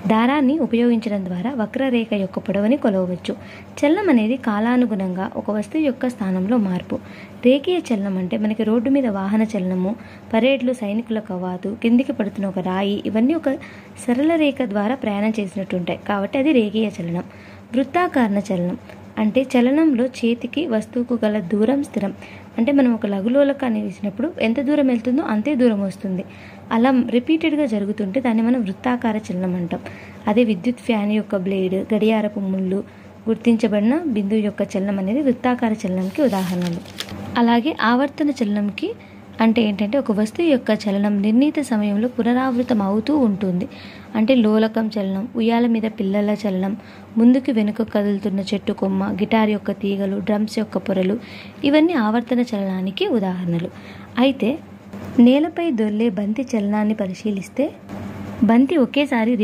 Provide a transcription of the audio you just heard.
దారాన్ని ఉపయోగించడం ద్వారా వక్రరేఖ యొక్క పొడవుని కొలవవచ్చు. చలనం అనేది కాలానుగుణంగా ఒక వస్తువు యొక్క స్థానంలో మార్పు. రేఖీయ చలనం అంటే మనకి రోడ్డు మీద వాహన చలనము, పరేడ్లు, సైనికుల కవాతు, కిందికి పడుతున్న ఒక రాయి, ఇవన్నీ ఒక సరళ రేఖ ద్వారా ప్రయాణం చేసినట్టుంటాయి కాబట్టి అది రేఖీయ చలనం. వృత్తాకార చలనం అంటే చలనంలో చేతికి వస్తువుకు గల దూరం స్థిరం. అంటే మనం ఒక లఘులోలకాన్ని వేసినప్పుడు ఎంత దూరం వెళ్తుందో అంతే దూరం వస్తుంది. అలా రిపీటెడ్గా జరుగుతుంటే దాన్ని మనం వృత్తాకార చలనం అంటాం. అదే విద్యుత్ ఫ్యాన్ యొక్క బ్లేడ్, గడియారపు ముళ్ళు, గుర్తించబడిన బిందువు యొక్క చలనం అనేది వృత్తాకార చలనంకి ఉదాహరణలు. అలాగే ఆవర్తన చలనంకి అంటే ఏంటంటే ఒక వస్తువు యొక్క చలనం నిర్ణీత సమయంలో పునరావృతం అవుతూ ఉంటుంది. అంటే లోలకం చలనం, ఉయ్యాల మీద పిల్లల చలనం, ముందుకు వెనుక కదులుతున్న చెట్టు కొమ్మ, గిటార్ యొక్క తీగలు, డ్రమ్స్ యొక్క పొరలు, ఇవన్నీ ఆవర్తన చలనానికి ఉదాహరణలు. అయితే నేలపై దొర్లే బంతి చలనాన్ని పరిశీలిస్తే బంతి ఒకేసారి